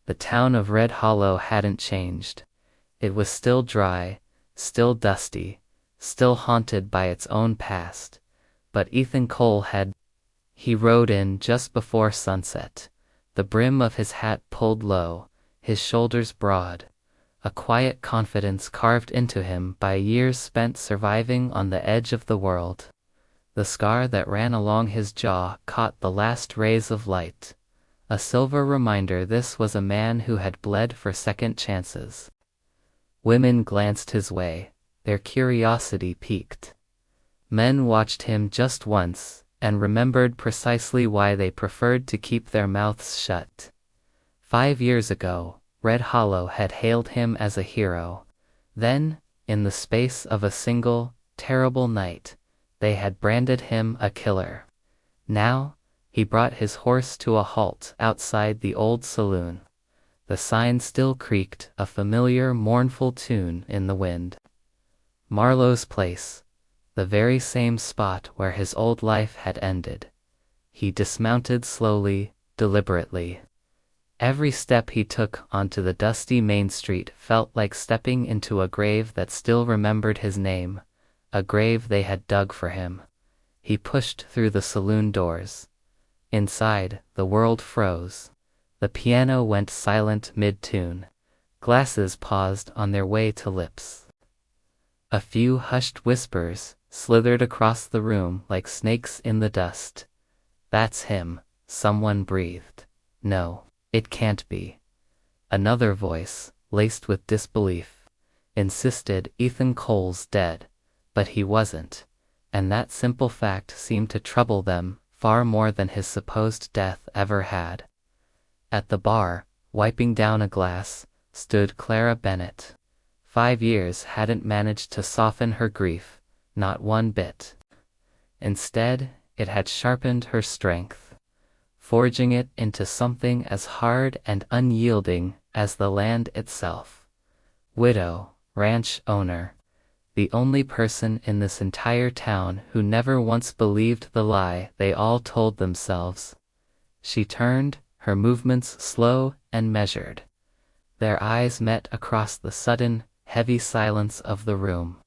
The town of Red Hollow hadn't changed. It was still dry, still dusty, still haunted by its own past. But Ethan Cole had. He rode in just before sunset, the brim of his hat pulled low, his shoulders broad, a quiet confidence carved into him by years spent surviving on the edge of the world. The scar that ran along his jaw caught the last rays of light, a silver reminder this was a man who had bled for second chances. Women glanced his way, their curiosity piqued. Men watched him just once, and remembered precisely why they preferred to keep their mouths shut. 5 years ago, Red Hollow had hailed him as a hero. Then, in the space of a single, terrible night, they had branded him a killer. Now, he brought his horse to a halt outside the old saloon. The sign still creaked, a familiar mournful tune in the wind. Marlowe's place. The very same spot where his old life had ended. He dismounted slowly, deliberately. Every step he took onto the dusty main street felt like stepping into a grave that still remembered his name, a grave they had dug for him. He pushed through the saloon doors. Inside, the world froze. The piano went silent mid-tune. Glasses paused on their way to lips. A few hushed whispers slithered across the room like snakes in the dust. "That's him," someone breathed. "No, it can't be." Another voice, laced with disbelief, insisted Ethan Cole's dead, but he wasn't, and that simple fact seemed to trouble them far more than his supposed death ever had. At the bar, wiping down a glass, stood Clara Bennett. 5 years hadn't managed to soften her grief, not one bit. Instead, it had sharpened her strength, forging it into something as hard and unyielding as the land itself. Widow, ranch owner, the only person in this entire town who never once believed the lie they all told themselves. She turned, her movements slow and measured. Their eyes met across the sudden, heavy silence of the room.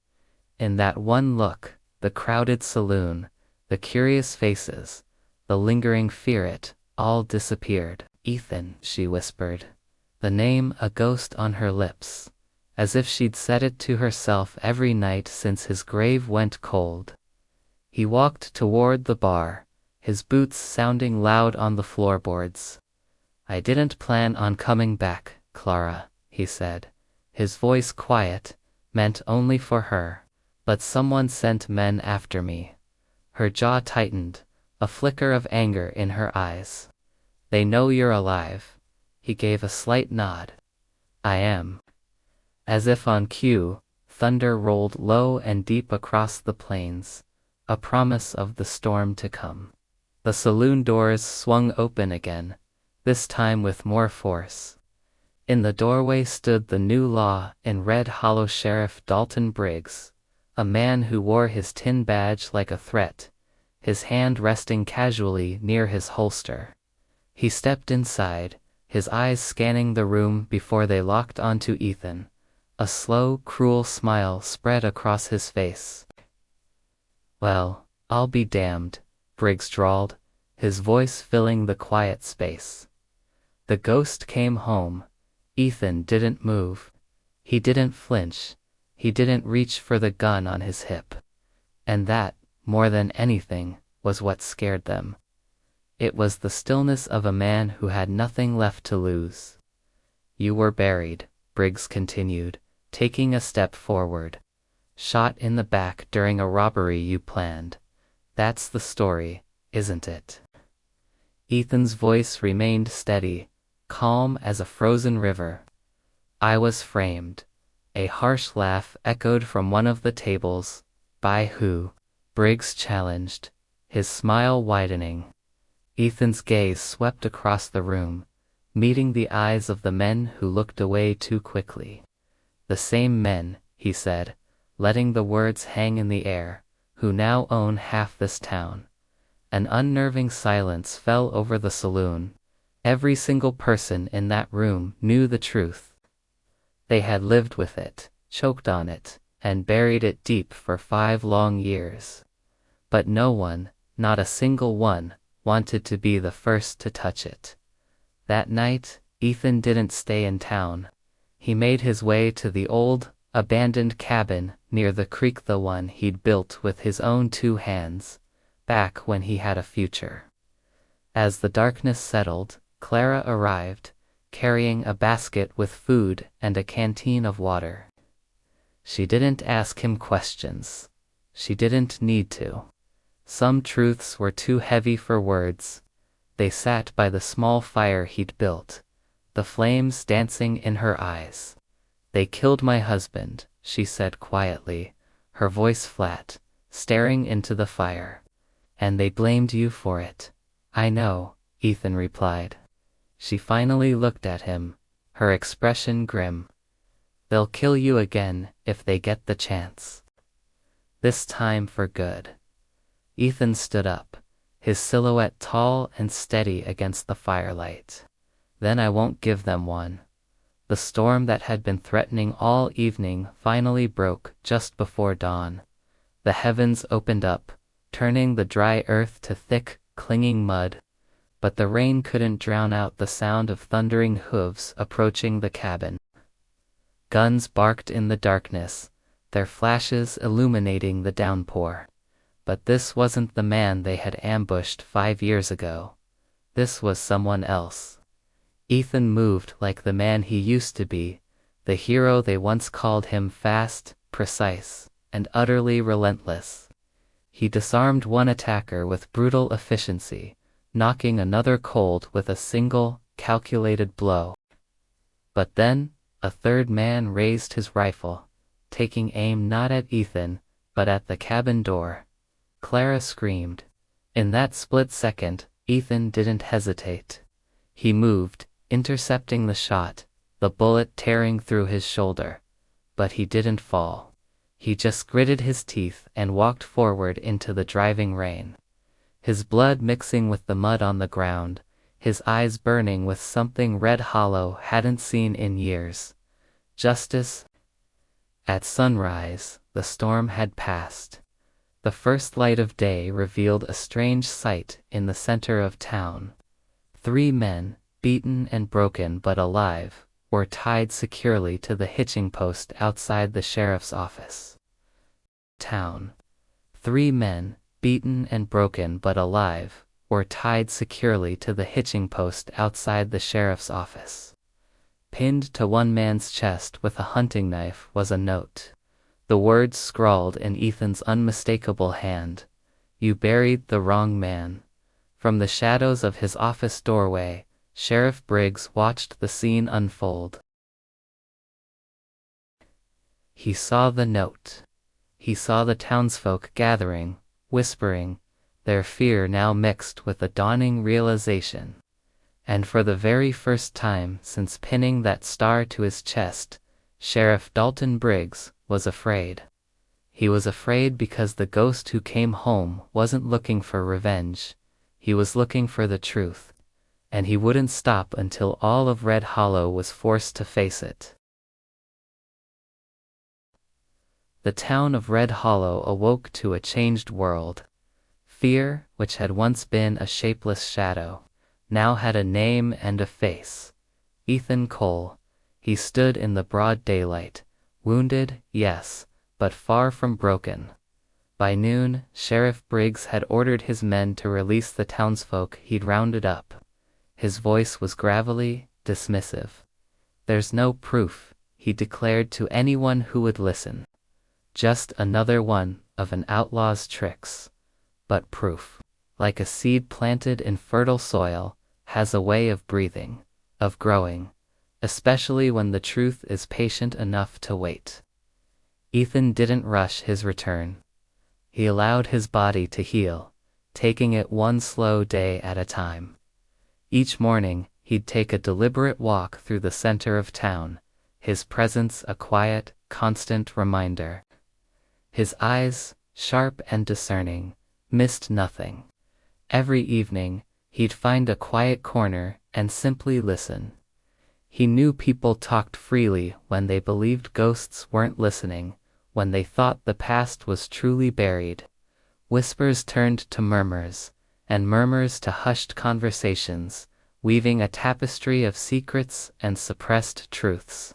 In that one look, the crowded saloon, the curious faces, the lingering fear, it all disappeared. "Ethan," she whispered, the name a ghost on her lips, as if she'd said it to herself every night since his grave went cold. He walked toward the bar, his boots sounding loud on the floorboards. "I didn't plan on coming back, Clara," he said, his voice quiet, meant only for her. "But someone sent men after me." Her jaw tightened, a flicker of anger in her eyes. "They know you're alive." He gave a slight nod. "I am." As if on cue, thunder rolled low and deep across the plains, a promise of the storm to come. The saloon doors swung open again, this time with more force. In the doorway stood the new law in Red Hollow Sheriff Dalton Briggs, a man who wore his tin badge like a threat, his hand resting casually near his holster. He stepped inside, his eyes scanning the room before they locked onto Ethan. A slow, cruel smile spread across his face. "Well, I'll be damned," Briggs drawled, his voice filling the quiet space. The ghost came home. Ethan didn't move. He didn't flinch. He didn't reach for the gun on his hip. And that, more than anything, was what scared them. It was the stillness of a man who had nothing left to lose. "You were buried," Briggs continued, taking a step forward. "Shot in the back during a robbery you planned. That's the story, isn't it?" Ethan's voice remained steady, calm as a frozen river. "I was framed." A harsh laugh echoed from one of the tables. "By who?" Briggs challenged, his smile widening. Ethan's gaze swept across the room, meeting the eyes of the men who looked away too quickly. "The same men," he said, letting the words hang in the air, "who now own half this town." An unnerving silence fell over the saloon. Every single person in that room knew the truth. They had lived with it, choked on it, and buried it deep for 5 long years. But no one, not a single one, wanted to be the first to touch it. That night, Ethan didn't stay in town. He made his way to the old, abandoned cabin near the creek, the one he'd built with his own 2 hands, back when he had a future. As the darkness settled, Clara arrived, carrying a basket with food and a canteen of water. She didn't ask him questions. She didn't need to. Some truths were too heavy for words. They sat by the small fire he'd built, the flames dancing in her eyes. "They killed my husband," she said quietly, her voice flat, staring into the fire. "And they blamed you for it." "I know," Ethan replied. She finally looked at him, her expression grim. "They'll kill you again if they get the chance. This time for good." Ethan stood up, his silhouette tall and steady against the firelight. "Then I won't give them one." The storm that had been threatening all evening finally broke just before dawn. The heavens opened up, turning the dry earth to thick, clinging mud. But the rain couldn't drown out the sound of thundering hooves approaching the cabin. Guns barked in the darkness, their flashes illuminating the downpour. But this wasn't the man they had ambushed 5 years ago. This was someone else. Ethan moved like the man he used to be, the hero they once called him, fast, precise, and utterly relentless. He disarmed one attacker with brutal efficiency, knocking another cold with a single, calculated blow. But then, a third man raised his rifle, taking aim not at Ethan, but at the cabin door. Clara screamed. In that split second, Ethan didn't hesitate. He moved, intercepting the shot, the bullet tearing through his shoulder. But he didn't fall. He just gritted his teeth and walked forward into the driving rain. His blood mixing with the mud on the ground, his eyes burning with something Red Hollow hadn't seen in years. Justice. At sunrise, the storm had passed. The first light of day revealed a strange sight in the center of town. 3 men, beaten and broken but alive, were tied securely to the hitching post outside the sheriff's office. Town. 3 men, beaten and broken but alive, were tied securely to the hitching post outside the sheriff's office. Pinned to one man's chest with a hunting knife was a note. The words scrawled in Ethan's unmistakable hand. "You buried the wrong man." From the shadows of his office doorway, Sheriff Briggs watched the scene unfold. He saw the note. He saw the townsfolk gathering, whispering, their fear now mixed with a dawning realization. And for the very first time since pinning that star to his chest, Sheriff Dalton Briggs was afraid. He was afraid because the ghost who came home wasn't looking for revenge. He was looking for the truth. And he wouldn't stop until all of Red Hollow was forced to face it. The town of Red Hollow awoke to a changed world. Fear, which had once been a shapeless shadow, now had a name and a face. Ethan Cole. He stood in the broad daylight, wounded, yes, but far from broken. By noon, Sheriff Briggs had ordered his men to release the townsfolk he'd rounded up. His voice was gravelly, dismissive. "There's no proof," he declared to anyone who would listen. "Just another one of an outlaw's tricks. But proof, like a seed planted in fertile soil, has a way of breathing, of growing, especially when the truth is patient enough to wait." Ethan didn't rush his return. He allowed his body to heal, taking it one slow day at a time. Each morning, he'd take a deliberate walk through the center of town, his presence a quiet, constant reminder. His eyes, sharp and discerning, missed nothing. Every evening, he'd find a quiet corner, and simply listen. He knew people talked freely when they believed ghosts weren't listening, when they thought the past was truly buried. Whispers turned to murmurs, and murmurs to hushed conversations, weaving a tapestry of secrets and suppressed truths.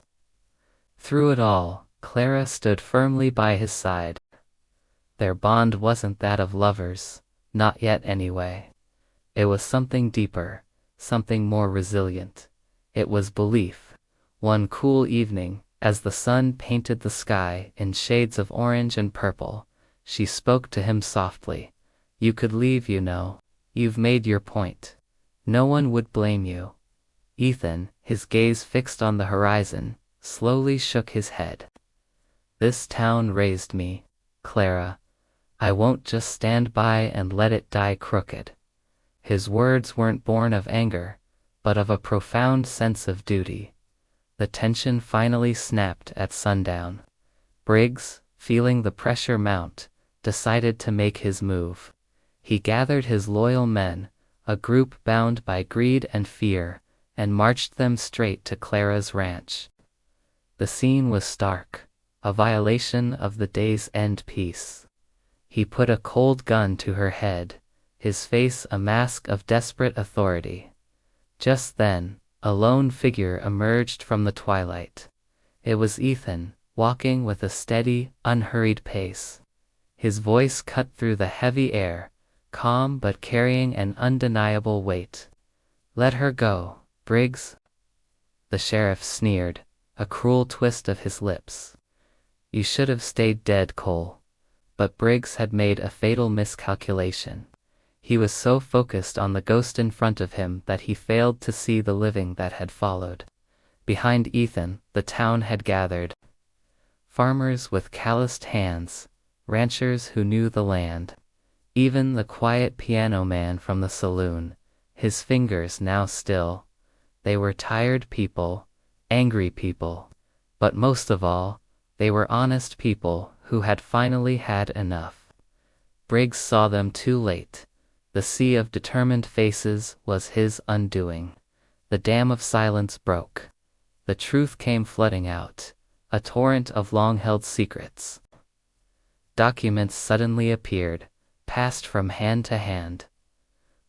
Through it all, Clara stood firmly by his side. Their bond wasn't that of lovers, not yet anyway. It was something deeper, something more resilient. It was belief. One cool evening, as the sun painted the sky in shades of orange and purple, she spoke to him softly. "You could leave, you know. You've made your point. No one would blame you." Ethan, his gaze fixed on the horizon, slowly shook his head. "This town raised me, Clara. I won't just stand by and let it die crooked." His words weren't born of anger, but of a profound sense of duty. The tension finally snapped at sundown. Briggs, feeling the pressure mount, decided to make his move. He gathered his loyal men, a group bound by greed and fear, and marched them straight to Clara's ranch. The scene was stark, a violation of the day's end peace. He put a cold gun to her head, his face a mask of desperate authority. Just then, a lone figure emerged from the twilight. It was Ethan, walking with a steady, unhurried pace. His voice cut through the heavy air, calm but carrying an undeniable weight. "Let her go, Briggs." The sheriff sneered, a cruel twist of his lips. "You should have stayed dead, Cole." But Briggs had made a fatal miscalculation. He was so focused on the ghost in front of him that he failed to see the living that had followed. Behind Ethan, the town had gathered. Farmers with calloused hands, ranchers who knew the land. Even the quiet piano man from the saloon, his fingers now still. They were tired people, angry people, but most of all, they were honest people who had finally had enough. Briggs saw them too late. The sea of determined faces was his undoing. The dam of silence broke. The truth came flooding out, a torrent of long-held secrets. Documents suddenly appeared, passed from hand to hand.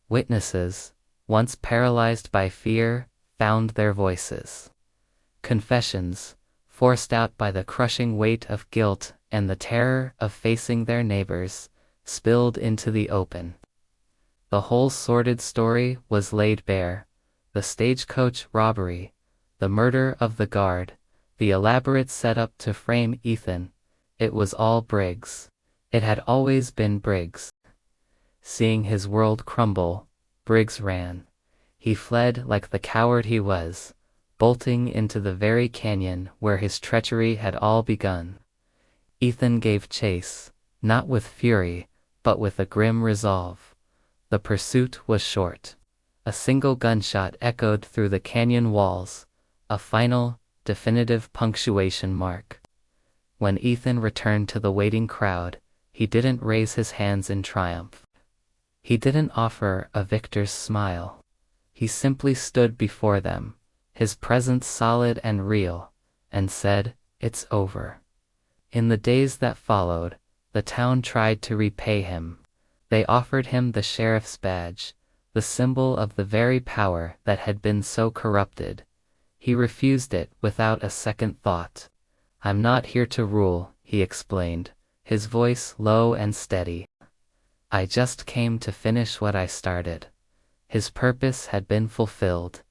Witnesses, once paralyzed by fear, found their voices. Confessions, forced out by the crushing weight of guilt and the terror of facing their neighbors, spilled into the open. The whole sordid story was laid bare. The stagecoach robbery, the murder of the guard, the elaborate setup to frame Ethan. It was all Briggs. It had always been Briggs. Seeing his world crumble, Briggs ran. He fled like the coward he was, bolting into the very canyon where his treachery had all begun. Ethan gave chase, not with fury, but with a grim resolve. The pursuit was short. A single gunshot echoed through the canyon walls, a final, definitive punctuation mark. When Ethan returned to the waiting crowd, he didn't raise his hands in triumph. He didn't offer a victor's smile. He simply stood before them, his presence solid and real, and said, "It's over." In the days that followed, the town tried to repay him. They offered him the sheriff's badge, the symbol of the very power that had been so corrupted. He refused it without a second thought. "I'm not here to rule," he explained, his voice low and steady. "I just came to finish what I started." His purpose had been fulfilled.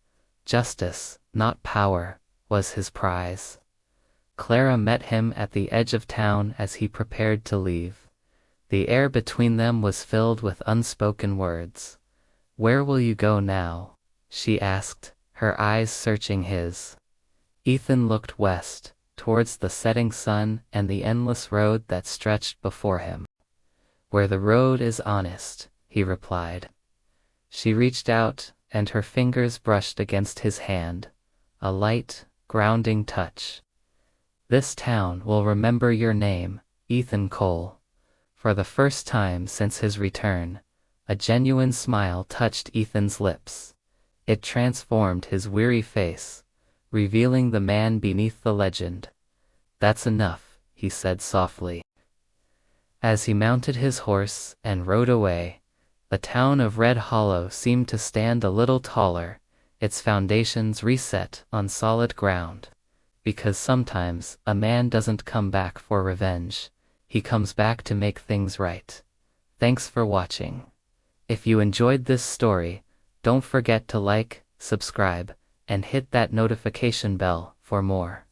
Justice, not power, was his prize. Clara met him at the edge of town as he prepared to leave. The air between them was filled with unspoken words. "Where will you go now?" she asked, her eyes searching his. Ethan looked west, towards the setting sun and the endless road that stretched before him. "Where the road is honest," he replied. She reached out, and her fingers brushed against his hand, a light, grounding touch. "This town will remember your name, Ethan Cole." For the first time since his return, a genuine smile touched Ethan's lips. It transformed his weary face, revealing the man beneath the legend. "That's enough," he said softly. As he mounted his horse and rode away, the town of Red Hollow seemed to stand a little taller, its foundations reset on solid ground. Because sometimes a man doesn't come back for revenge, he comes back to make things right. Thanks for watching. If you enjoyed this story, don't forget to like, subscribe, and hit that notification bell for more.